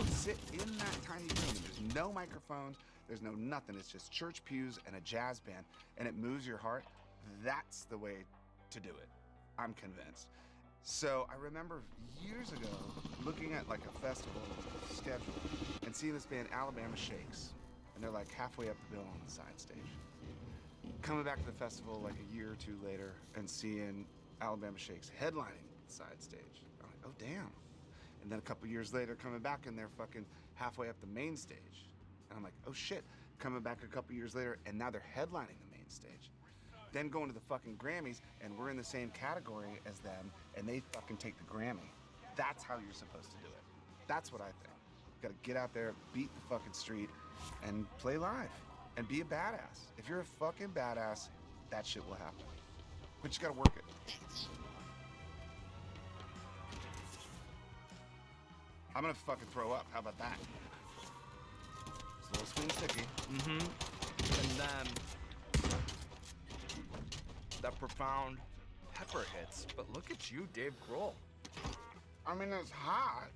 sit in that tiny room. There's no microphones, there's no nothing. It's just church pews and a jazz band, and it moves your heart. That's the way to do it. I'm convinced. So I remember years ago looking at like a festival schedule and seeing this band Alabama Shakes, and they're like halfway up the bill on the side stage. Coming back to the festival like a year or two later and seeing Alabama Shakes headlining the side stage. I'm like, oh damn. And then a couple years later coming back and they're fucking halfway up the main stage. And I'm like, oh shit. Coming back a couple years later and now they're headlining the main stage. Then going to the fucking Grammys and we're in the same category as them and they fucking take the Grammy. That's how you're supposed to do it. That's what I think. You gotta get out there, beat the fucking street, and play live. And be a badass. If you're a fucking badass, that shit will happen. But you gotta work it. I'm gonna fucking throw up. How about that? It's a little sweet and sticky. And then that profound pepper hits. But look at you, Dave Grohl. I mean, it's hot.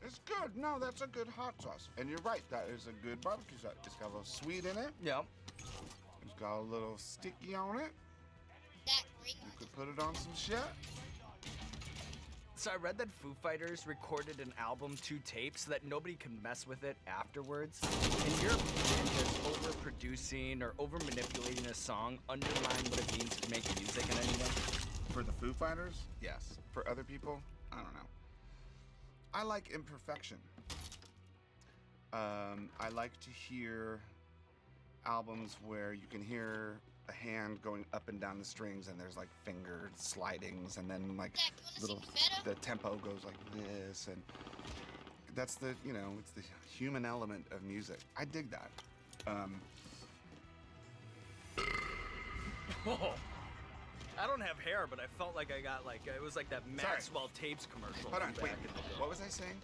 It's good. No, that's a good hot sauce. And you're right, that is a good barbecue sauce. It's got a little sweet in it. Yeah. It's got a little sticky on it. You could put it on some shit. So I read that Foo Fighters recorded an album 2 tapes so that nobody can mess with it afterwards. In your opinion, does overproducing or over-manipulating a song undermine what it means to make music in any way? For the Foo Fighters, yes. For other people, I don't know. I like imperfection. I like to hear albums where you can hear a hand going up and down the strings and there's like finger slidings and then like little, the tempo goes like this, and that's the, you know, it's the human element of music. I dig that. Whoa. I don't have hair, but I felt like I got like, it was like that Maxwell Tapes commercial. Hold on, back wait, in the day. what was I saying?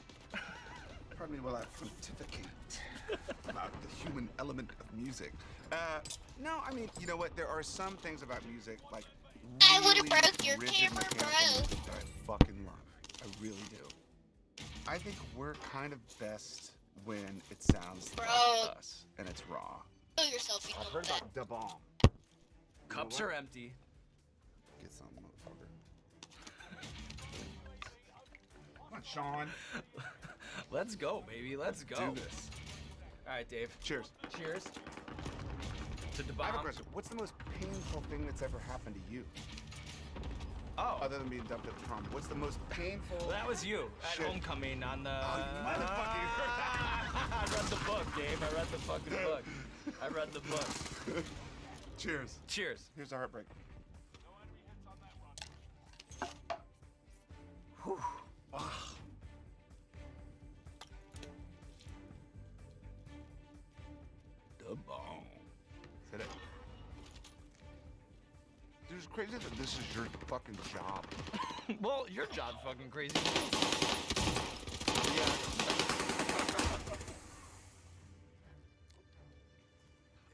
Pardon me while I pontificate about the human element of music. No, I mean, you know what? There are some things about music, like I really would've broke your rigid camera, mechanical bro. music that I fucking love. I really do. I think we're kind of best when it sounds Bro. like us and it's raw. Kill yourself, you I've know heard that. about da bomb. Cups are empty. Get some, motherfucker. Come on, Sean. Let's go, baby. Let's go. Do this. All right, Dave. Cheers. Cheers. To the I have a bomb. question. What's the most painful thing that's ever happened to you? Oh, Other than being dumped at the prom, what's the most painful? that was you at Shit. homecoming on the. Oh, you motherfucker. I read the book, Dave. I read the fucking book. I read the book. Cheers. Cheers. Here's the heartbreak. Whew. The bomb. Said it. Dude, it's crazy that this is your fucking job. Well, your job's fucking crazy. Yeah.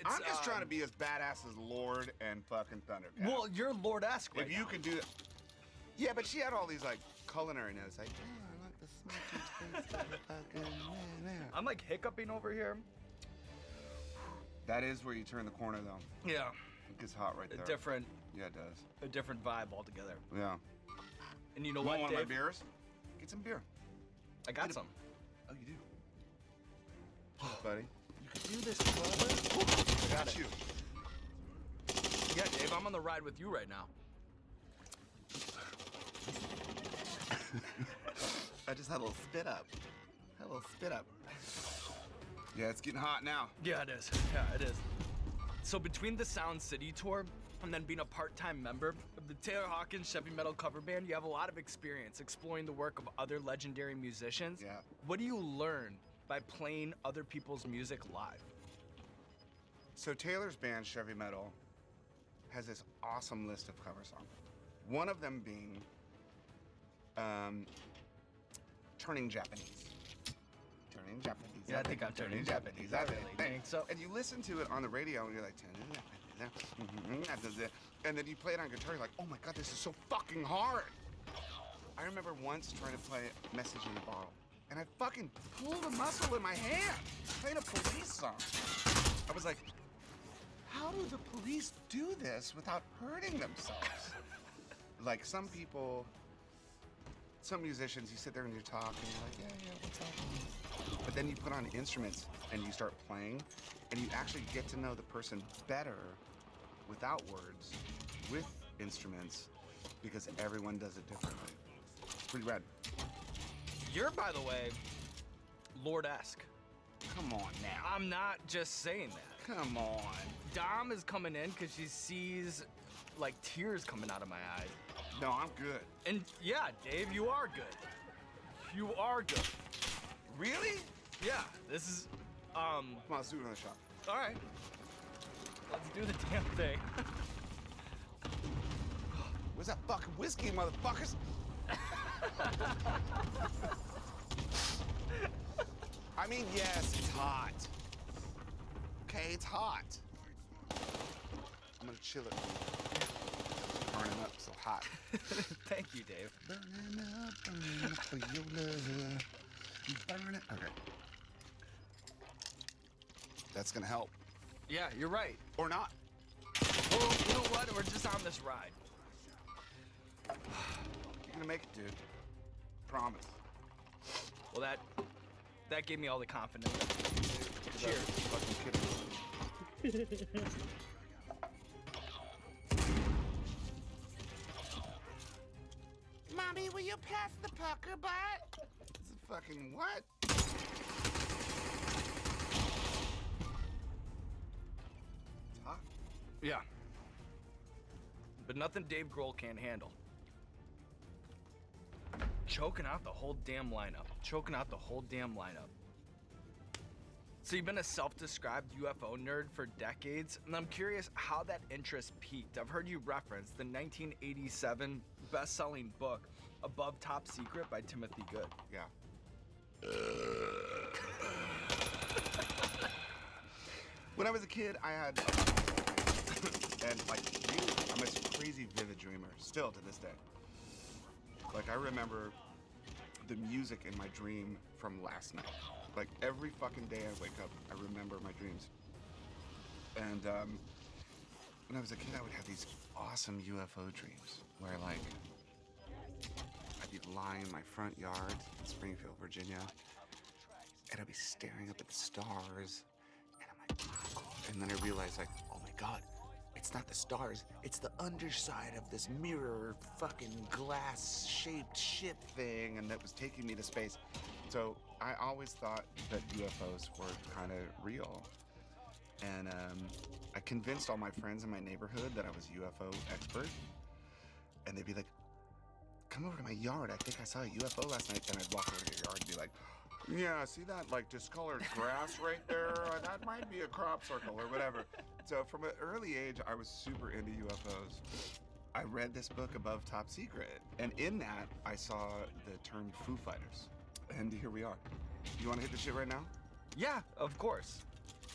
I'm just trying to be as badass as Lord and fucking Thundercat. Well, you're Lord-esque right if you now. could do that. Yeah, but she had all these like culinary notes, like, oh, I like the smoky taste of the fucking I'm like hiccuping over here. That is where you turn the corner, though. Yeah. It gets hot right there. Yeah, it does. A different vibe altogether. Yeah. And you know You what, want one of my Dave? beers? Get some beer. I got some. Oh, you do? Cheers, buddy. You can do this, brother. I got you. Yeah, Dave, I'm on the ride with you right now. I just had a little spit up. Yeah, it's getting hot now. Yeah, it is. Yeah, it is. So between the Sound City tour and then being a part-time member of the Taylor Hawkins Heavy Metal cover band, you have a lot of experience exploring the work of other legendary musicians. Yeah. What do you learn by playing other people's music live? So Taylor's band, Chevy Metal, has this awesome list of cover songs. One of them being Turning Japanese. Turning Japanese. Yeah, I think I'm turning Japanese. I really think so. And you listen to it on the radio and you're like, and then you play it on guitar, you're like, oh my God, this is so fucking hard. I remember once trying to play Message in a Bottle, and I fucking pulled a muscle in my hand playing a Police song. I was like, how do the Police do this without hurting themselves? Like some people, some musicians, you sit there and you talk and you're like, yeah, what's up? But then you put on instruments and you start playing and you actually get to know the person better without words, with instruments, because everyone does it differently. It's pretty rad. You're, by the way, Lord-esque. Come on now. I'm not just saying that. Come on. Dom is coming in because she sees, like, tears coming out of my eyes. No, I'm good. And yeah, Dave, you are good. You are good. Really? Yeah, this is, Come on, let's do another shot. all right. Let's do the damn thing. Where's that fucking whiskey, motherfuckers? I mean, yes, it's hot. Okay, it's hot. I'm gonna chill it. Burning up so hot. Thank you, Dave. Burning up for your love. Burning. Okay. That's gonna help. Yeah, you're right. Or not. Well, you know what? We're just on this ride. You're gonna make it, dude. Promise. Well, that gave me all the confidence. Cheers. Fucking kidding. Mommy, will you pass the pucker butt? It's a fucking what? It's hot. Yeah. But nothing Dave Grohl can't handle. Choking out the whole damn lineup. Choking out the whole damn lineup. So you've been a self-described UFO nerd for decades, and I'm curious how that interest peaked. I've heard you reference the 1987 best-selling book, Above Top Secret by Timothy Good. Yeah. When I was a kid, I had, and like, really, I'm a crazy vivid dreamer, still to this day. Like, I remember the music in my dream from last night. Like, every fucking day I wake up, I remember my dreams. And when I was a kid, I would have these awesome UFO dreams where, like, I'd be lying in my front yard in Springfield, Virginia, and I'd be staring up at the stars, and I'm like, and then I realized, like, oh my God, it's not the stars, it's the underside of this mirror fucking glass-shaped ship thing, and that was taking me to space. So I always thought that UFOs were kind of real. And I convinced all my friends in my neighborhood that I was a UFO expert. And they'd be like, come over to my yard, I think I saw a UFO last night. And I'd walk over to your yard and be like, yeah, see that like discolored grass right there? That might be a crop circle or whatever. So from an early age, I was super into UFOs. I read this book, Above Top Secret. And in that, I saw the term Foo Fighters. And here we are. You want to hit the shit right now? Yeah, of course.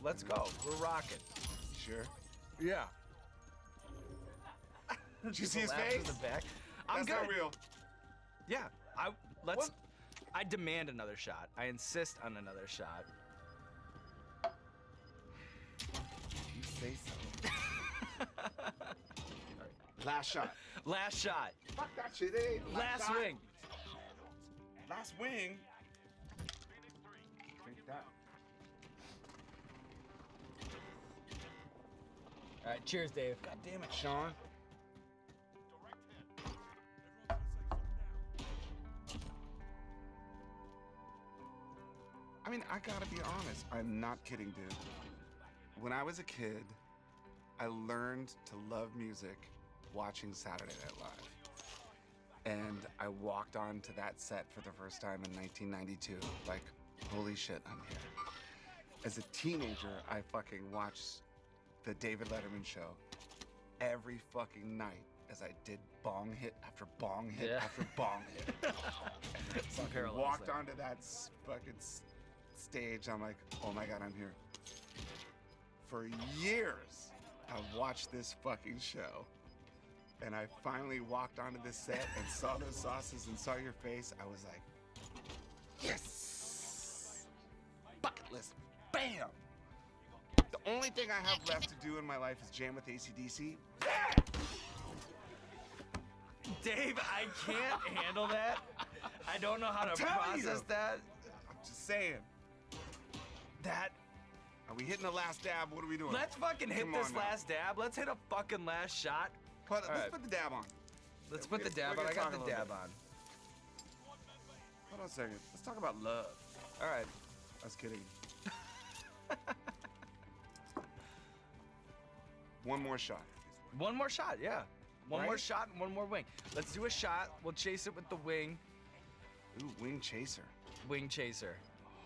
Let's go. We're rocking. Sure. Yeah. Did you see his Laugh face? in the back. I'm That's good. not real. Yeah. Let's. What? I demand another shot. I insist on another shot. You say so. Last shot. Last shot. Fuck that shit, eh? Last shot. ring. Last wing. Drink that. All right. Cheers, Dave. God damn it, Sean. I mean, I gotta be honest. I'm not kidding, dude. When I was a kid, I learned to love music watching Saturday Night Live. And I walked onto that set for the first time in 1992. Like, holy shit, I'm here. As a teenager, I fucking watched the David Letterman show every fucking night as I did bong hit after bong hit after bong hit. And Some I parallels walked there. onto that fucking stage. I'm like, oh my God, I'm here. For years, I've watched this fucking show. and I finally walked onto this set and saw those sauces and saw your face, I was like, yes! Bucket list, bam! The only thing I have left to do in my life is jam with AC/DC. Yeah! Dave, I can't handle that. I don't know how to process that. I'm just saying. That. Are we hitting the last dab? What are we doing? Let's fucking hit Come this on now. last dab. Let's hit a fucking last shot. Let's right. put the dab on. Let's Yeah, put the dab on. I got the dab on. Hold on a second. Let's talk about love. All right. I was kidding. One more shot. One more shot, yeah. One Right? more shot and one more wing. Let's do a shot. We'll chase it with the wing. Ooh, wing chaser. Wing chaser.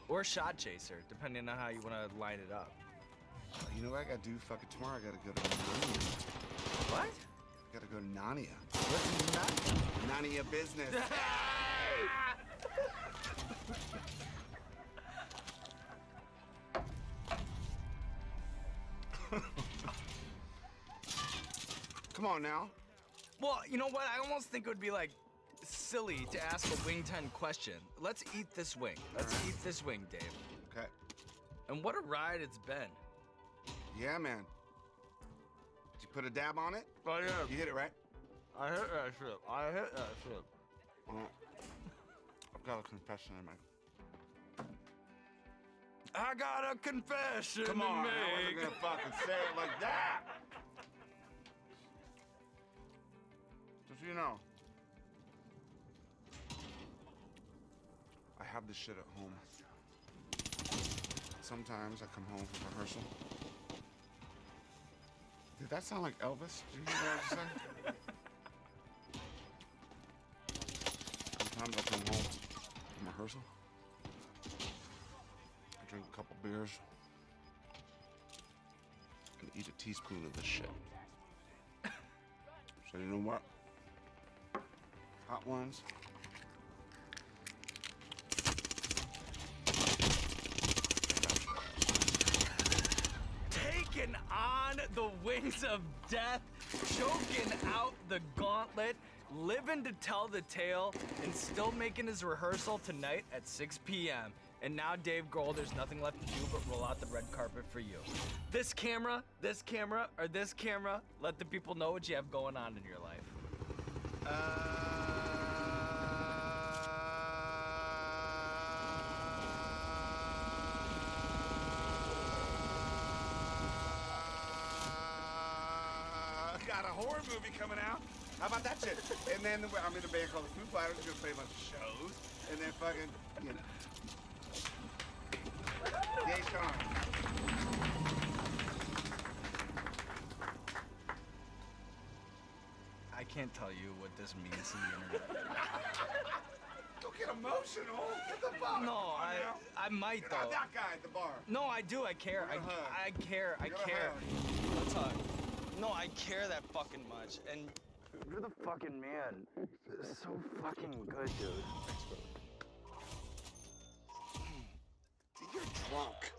Or shot chaser, depending on how you want to line it up. Oh, you know what I gotta do? Fucking tomorrow I gotta go to Narnia. What? I gotta go to Narnia. What's that? Narnia business. Come on now. Well, you know what? I almost think it would be like silly to ask a wing 10 question. Let's eat this wing. Let's eat this wing, Dave. Okay. And what a ride it's been. Yeah, man. Did you put a dab on it? Oh, yeah. You hit it, right? I hit that shit. I hit that shit. Well, I've got a confession in my... I got a confession Come on, to I wasn't make. gonna fucking say it like that. Just so you know, I have this shit at home. Sometimes I come home from rehearsal. Did that sound like Elvis? Did you hear what I just said? Sometimes I come home from rehearsal. I drink a couple beers and eat a teaspoon of this shit. So you know what? Hot ones. Taking on the wings of death, choking out the gauntlet, living to tell the tale, and still making his rehearsal tonight at 6 p.m. And now, Dave Grohl, there's nothing left to do but roll out the red carpet for you. This camera, or this camera, let the people know what you have going on in your life. Got a horror movie coming out. How about that shit? And then I'm in a band called the Foo Fighters. We're gonna play a bunch of shows. And then fucking, you know. Days gone. I can't tell you what this means to the internet. Don't get emotional. Get the fuck. No, I might You're though. not that guy at the bar. No, I do. I care. Give it a hug. I care. I Give it a care. hug. Let's hug. No, I care that fucking much. And you're the fucking man. This is so fucking good, dude. You're drunk.